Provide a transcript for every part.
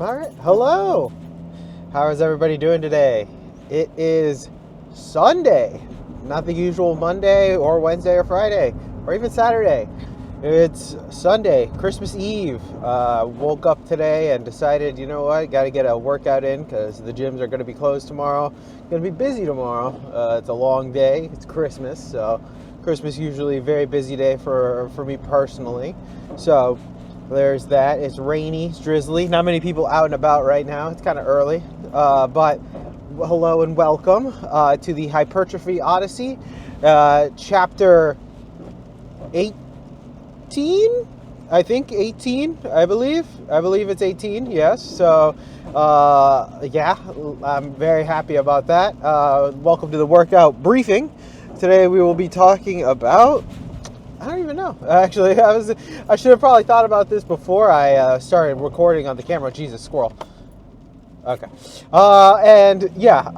All right. Hello. How is everybody doing today? It is Sunday, not the usual Monday or Wednesday or Friday or even Saturday. It's Sunday, Christmas Eve. Woke up today and decided, you know what, got to get a workout in because the gyms are going to be closed tomorrow. Going to be busy tomorrow. It's a long day. It's Christmas, so Christmas usually a very busy day for me personally. So there's that. It's rainy, it's drizzly. Not many people out and about right now. It's kind of early, but hello and welcome to the Hypertrophy Odyssey, chapter 18. I think 18. I believe it's 18. Yes. So, yeah, I'm very happy about that. Welcome to the workout briefing. Today we will be talking about. I don't even know. Actually, I should have probably thought about this before I started recording on the camera. Jesus, squirrel. Okay. And yeah,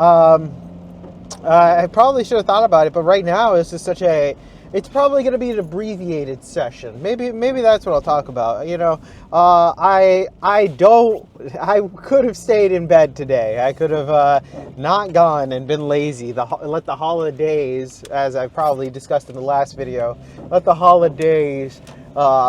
I probably should have thought about it, but right now it's just it's probably going to be an abbreviated session. Maybe that's what I'll talk about. I could have stayed in bed today. I could have not gone and been lazy. Let the holidays, as I probably discussed in the last video, let the holidays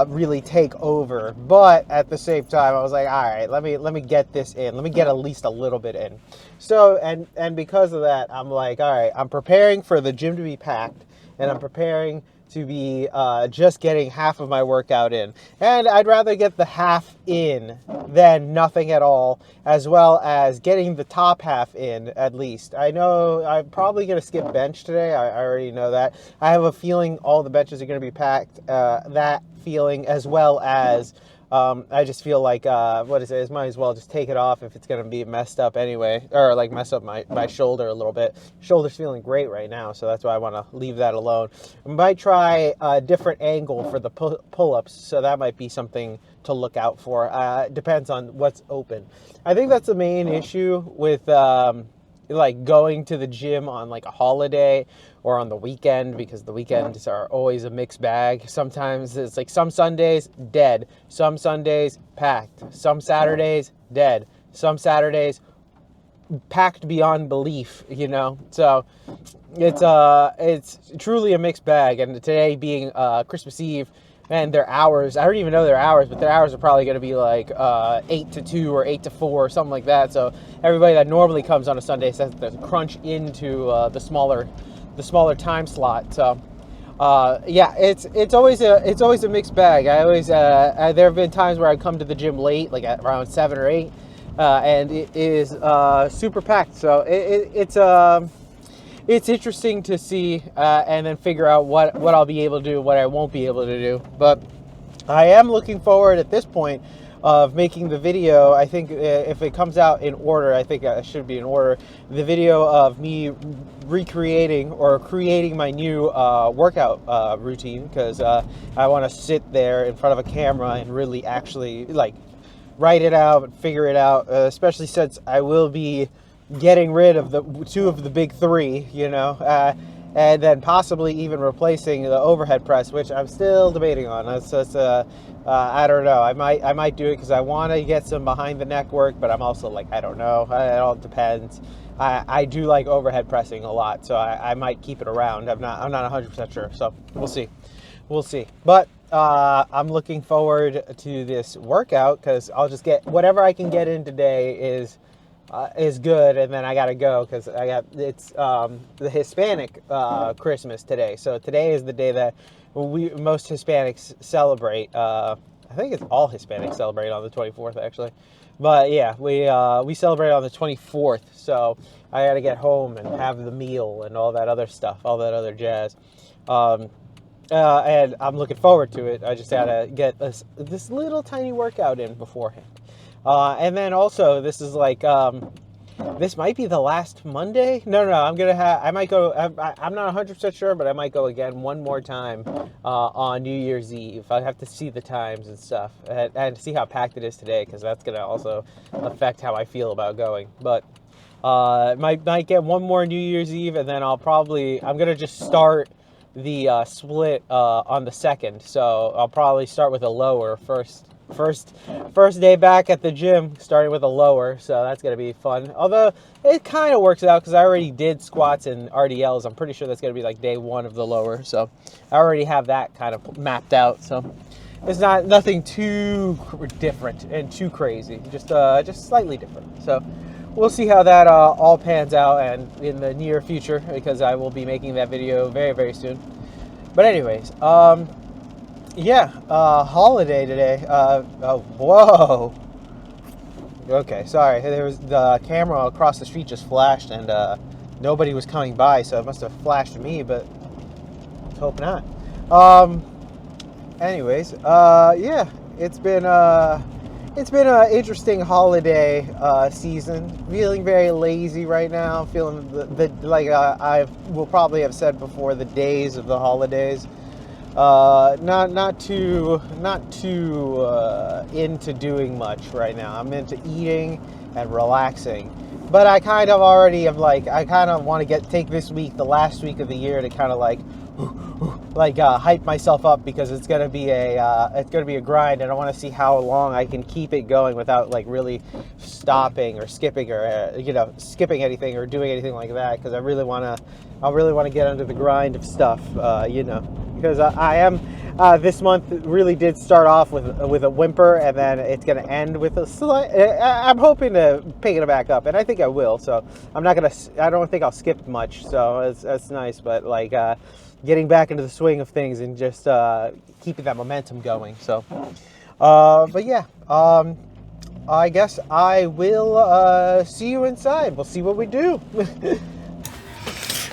really take over. But at the same time, I was like, all right, let me get this in. Let me get at least a little bit in. So and because of that, I'm like, all right, I'm preparing for the gym to be packed, and I'm preparing to be just getting half of my workout in. And I'd rather get the half in than nothing at all, as well as getting the top half in at least. I know I'm probably going to skip bench today. I already know that. I have a feeling all the benches are going to be packed. That feeling, as well as I just feel like, what is it? Might as well just take it off if it's going to be messed up anyway, or like mess up my shoulder a little bit. Shoulder's feeling great right now, so that's why I want to leave that alone. I might try a different angle for the pull-ups, so that might be something to look out for. Depends on what's open. I think that's the main issue with like going to the gym on like a holiday or on the weekend, because the weekends are always a mixed bag. Sometimes it's like some Sundays dead, some Sundays packed, some Saturdays dead, some Saturdays packed beyond belief, So it's truly a mixed bag. And today being Christmas Eve, and their hours, I don't even know their hours, but their hours are probably going to be like 8 to 2 or 8 to 4 or something like that. So everybody that normally comes on a Sunday has to crunch into the smaller time slot. So yeah, it's always a mixed bag. I always there have been times where I come to the gym late, like at around 7 or 8, and it is super packed. So it's interesting to see and then figure out what I'll be able to do, what I won't be able to do. But I am looking forward at this point of making the video. I think if it comes out in order, I think it should be in order, the video of me recreating or creating my new workout routine, because I want to sit there in front of a camera and really actually like write it out, figure it out, especially since I will be getting rid of the two of the big three, and then possibly even replacing the overhead press, which I'm still debating on. I don't know. I might do it because I want to get some behind the neck work, but I'm also like, I don't know. It all depends. I do like overhead pressing a lot, so I might keep it around. I'm not 100% sure, so we'll see. But I'm looking forward to this workout because I'll just get whatever I can get in today is good, and then I gotta go because it's the Hispanic Christmas today. So today is the day that most Hispanics celebrate. I think it's all Hispanics celebrate on the 24th actually, but yeah, we celebrate on the 24th. So I gotta get home and have the meal and all that other stuff, all that other jazz. And I'm looking forward to it. I just gotta get this little tiny workout in beforehand. And then also, this is like, this might be the last Monday. No, I might go, I'm not 100% sure, but I might go again one more time on New Year's Eve. I have to see the times and stuff, and see how packed it is today, because that's going to also affect how I feel about going. But might get one more New Year's Eve, and then I'm going to just start the split on the 2nd. So I'll probably start with a lower first First day back at the gym, starting with a lower, so that's gonna be fun. Although it kind of works out because I already did squats and RDLs. I'm pretty sure that's gonna be like day one of the lower, so I already have that kind of mapped out. So it's nothing too different and too crazy, just slightly different. So we'll see how that all pans out and in the near future, because I will be making that video very, very soon. But anyways, yeah, holiday today. Oh, whoa. Okay, sorry. There was the camera across the street just flashed, and nobody was coming by, so it must have flashed to me, but let's hope not. Anyways, yeah, it's been an interesting holiday season. Feeling very lazy right now. Feeling like I will probably have said before, the days of the holidays. Not too into doing much right now. I'm into eating and relaxing, but I kind of already am like, I kind of want to take this week, the last week of the year, to kind of like hype myself up, because it's gonna be a grind, and I want to see how long I can keep it going without like really stopping or skipping or skipping anything or doing anything like that, because I really want to get under the grind of stuff, because I am this month really did start off with a whimper, and then it's going to end with a slight. I'm hoping to pick it back up, and I think I will. So I don't think I'll skip much. So that's nice, but like getting back into the swing of things and just keeping that momentum going. So, but yeah, I guess I will see you inside. We'll see what we do.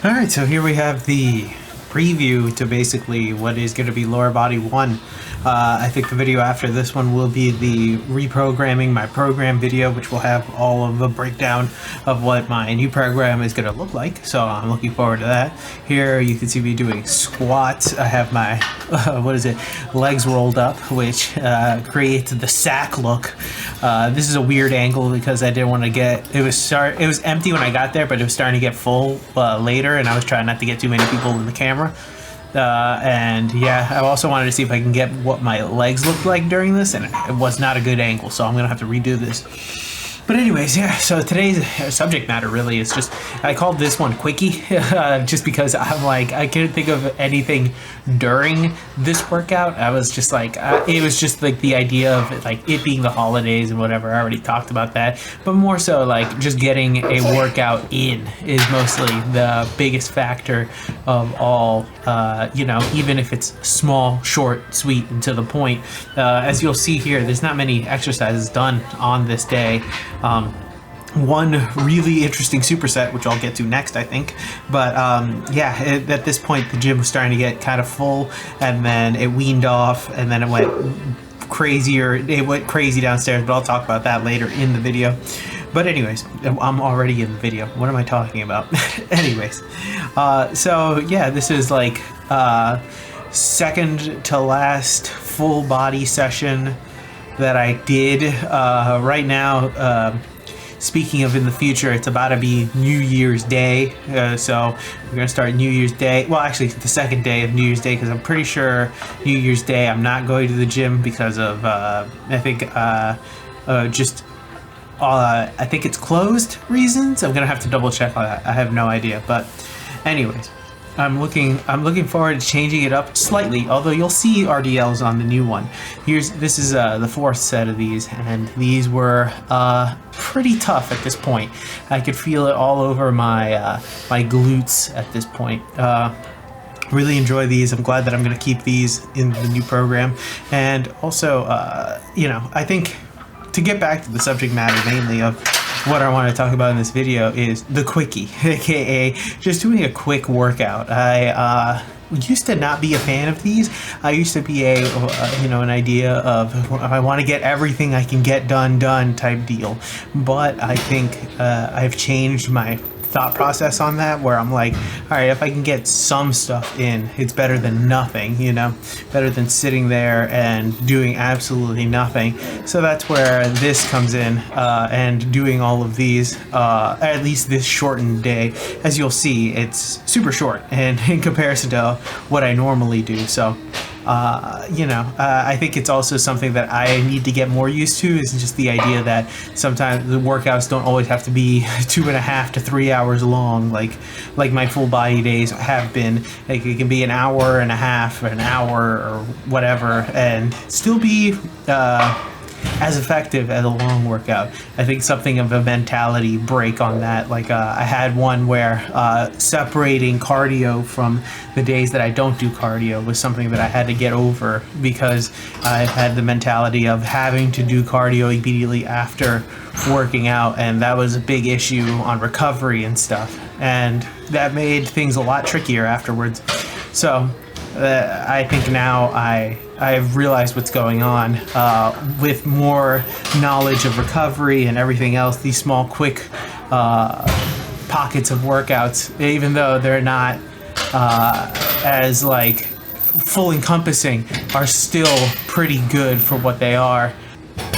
All right, so here we have the preview to basically what is going to be lower body 1. I think the video after this one will be the reprogramming my program video, which will have all of the breakdown of what my new program is going to look like. So I'm looking forward to that. Here you can see me doing squats. I have my legs rolled up, which creates the sack look. This is a weird angle because I didn't want to get it was empty when I got there, but it was starting to get full later, and I was trying not to get too many people in the camera. And yeah, I also wanted to see if I can get what my legs looked like during this, and it was not a good angle, so I'm gonna have to redo this. But anyways, yeah, so today's subject matter really is just, I called this one Quicky, just because I'm like, I couldn't think of anything during this workout. I was just like, it was just like the idea of like it being the holidays and whatever. I already talked about that, but more so like just getting a workout in is mostly the biggest factor of all, even if it's small, short, sweet, and to the point. As you'll see here, there's not many exercises done on this day. One really interesting superset, which I'll get to next, I think. But at this point, the gym was starting to get kind of full, and then it weaned off, and then it went crazier. It went crazy downstairs, but I'll talk about that later in the video. But anyways, I'm already in the video. What am I talking about? Anyways, so yeah, this is like second to last full body session that I did. Right now, speaking of in the future, it's about to be New Year's Day, so we're gonna start New Year's Day. Well, actually, the second day of New Year's Day, because I'm pretty sure New Year's Day I'm not going to the gym because of I think it's closed reasons. I'm gonna have to double check on that. I have no idea, but anyways. I'm looking forward to changing it up slightly, although you'll see RDLs on the new one. This is the fourth set of these, and these were pretty tough at this point. I could feel it all over my my glutes at this point. Really enjoy these. I'm glad that I'm going to keep these in the new program. And also, I think to get back to the subject matter mainly of what I want to talk about in this video is the Quickie, aka just doing a quick workout. I used to not be a fan of these. I used to be an idea of I want to get everything I can get done type deal. But I think I've changed my thought process on that, where I'm like, all right, if I can get some stuff in, it's better than nothing, better than sitting there and doing absolutely nothing. So that's where this comes in, and doing all of these, at least this shortened day. As you'll see, it's super short and in comparison to what I normally do. So I think it's also something that I need to get more used to, is just the idea that sometimes the workouts don't always have to be 2.5 to 3 hours long, like my full body days have been. Like, it can be an hour and a half, or an hour, or whatever, and still be as effective as a long workout. I think something of a mentality break on that. Like, I had one where separating cardio from the days that I don't do cardio was something that I had to get over, because I had the mentality of having to do cardio immediately after working out, and that was a big issue on recovery and stuff, and that made things a lot trickier afterwards. So I think now I've realized what's going on with more knowledge of recovery and everything else. These small, quick pockets of workouts, even though they're not as like full encompassing, are still pretty good for what they are.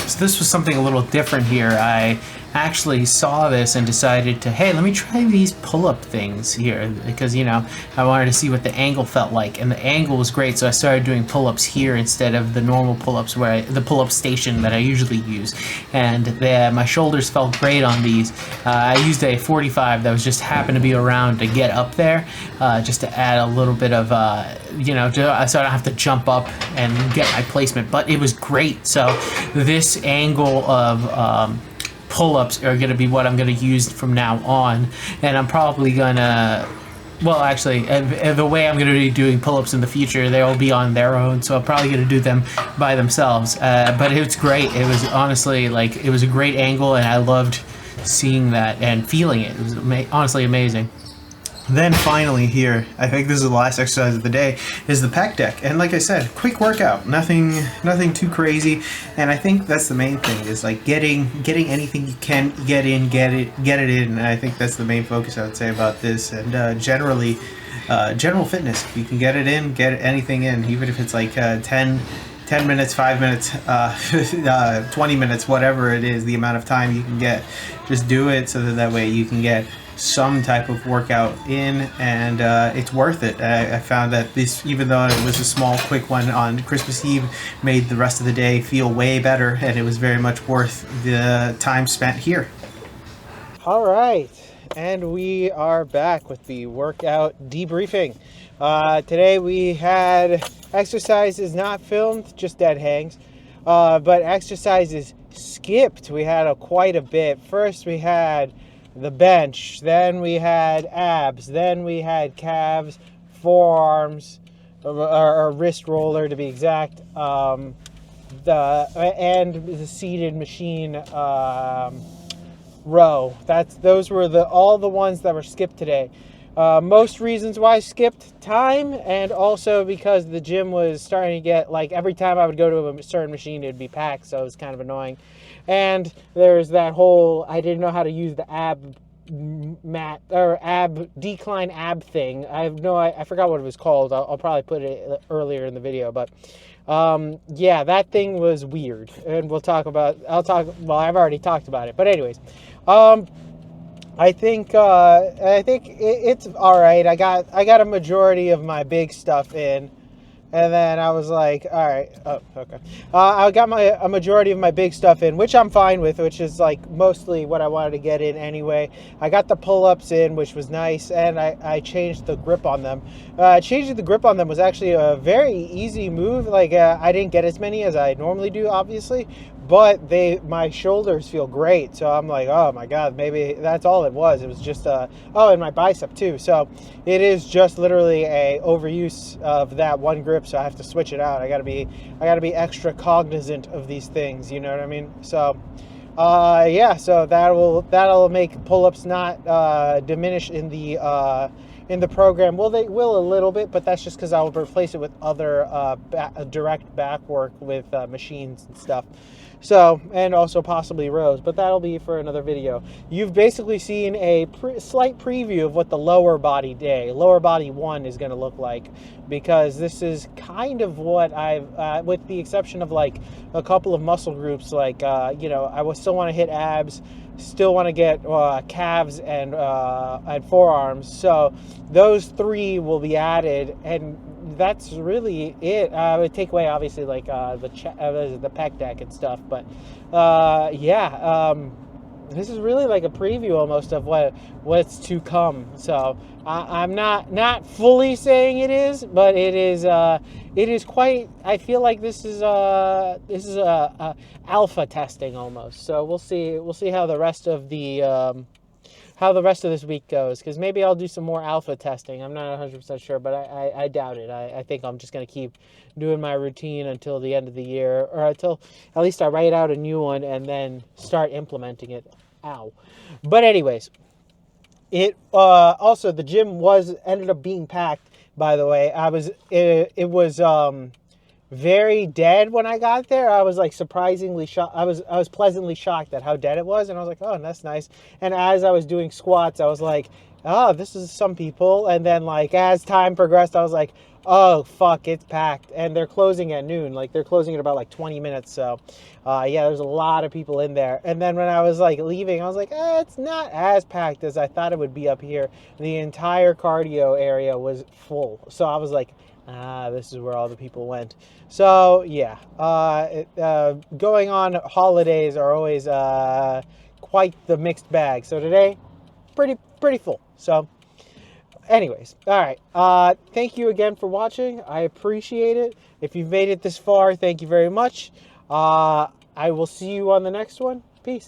So this was something a little different here. I actually saw this and decided to, hey, let me try these pull-up things here, because, I wanted to see what the angle felt like, and the angle was great, so I started doing pull-ups here instead of the normal pull-ups the pull-up station that I usually use, and my shoulders felt great on these. I used a 45 that was just happened to be around to get up there, just to add a little bit of, so I don't have to jump up and get my placement, but it was great. So this angle of pull-ups are going to be what I'm going to use from now on, and I'm probably going to, well, actually, the way I'm going to be doing pull-ups in the future, they'll be on their own, so I'm probably going to do them by themselves, but it's great. It was honestly, it was a great angle, and I loved seeing that and feeling it. It was honestly amazing. Then finally here, I think this is the last exercise of the day, is the pec deck. And like I said, quick workout, nothing too crazy. And I think that's the main thing, is like getting anything you can get in, get it in. And I think that's the main focus, I would say, about this. And generally, general fitness, if you can get it in, get anything in, even if it's like 10 minutes, 5 minutes, 20 minutes, whatever it is, the amount of time you can get, just do it, so that way you can get some type of workout in, and it's worth it. I found that this, even though it was a small, quick one on Christmas Eve, made the rest of the day feel way better, and it was very much worth the time spent here. All right, and we are back with the workout debriefing. Today we had exercises not filmed, just dead hangs, but exercises skipped. We had quite a bit. First we had the bench, then we had abs, then we had calves, forearms, or wrist roller to be exact, and the seated machine row. Those were all the ones that were skipped today. Most reasons why I skipped: time, and also because the gym was starting to get, every time I would go to a certain machine, it'd be packed, so it was kind of annoying. And there's that whole, I didn't know how to use the decline ab thing. I forgot what it was called. I'll probably put it earlier in the video, but yeah, that thing was weird, and I've already talked about it, but anyways, I think it's all right. I got a majority of my big stuff in, and then I was like, all right, oh, okay. I got a majority of my big stuff in, which I'm fine with, which is mostly what I wanted to get in anyway. I got the pull-ups in, which was nice, and I changed the grip on them. Changing the grip on them was actually a very easy move. I didn't get as many as I normally do, obviously, but my shoulders feel great. So I'm like, oh my God, maybe that's all it was. It was just, and my bicep too. So it is just literally a overuse of that one grip. So I have to switch it out. I gotta be extra cognizant of these things. You know what I mean? So, yeah, so that'll make pull-ups not diminish in the program. Well, they will a little bit, but that's just because I'll replace it with other direct back work with machines and stuff. So, and also possibly rows, but that'll be for another video. You've basically seen a slight preview of what the lower body 1 is going to look like, because this is kind of what I've, with the exception of a couple of muscle groups, I still want to hit abs, still want to get calves and forearms. So those 3 will be added, and that's really it. I would take away obviously like the pec deck and stuff, but yeah. This is really like a preview almost of what's to come. So I'm not fully saying it is, but it is quite. I feel like this is alpha testing almost. So we'll see how the rest of this week goes, because maybe I'll do some more alpha testing. I'm not 100% sure, but I doubt it. I think I'm just going to keep doing my routine until the end of the year, or until at least I write out a new one and then start implementing it. Ow. But anyways, it also, the gym ended up being packed, by the way. It was very dead when I got there. I was like surprisingly shocked. I was pleasantly shocked at how dead it was, and I was like, oh, that's nice. And as I was doing squats, I was like, oh, this is some people. And then like as time progressed, I was like, oh fuck, it's packed. And they're closing at noon. Like they're closing in about like 20 minutes. So yeah, there's a lot of people in there. And then when I was like leaving, I was like, it's not as packed as I thought it would be up here. The entire cardio area was full. So I was like, this is where all the people went. So yeah, going on holidays are always quite the mixed bag. So today, pretty full. So anyways, all right. Thank you again for watching. I appreciate it. If you've made it this far, thank you very much. I will see you on the next one. Peace.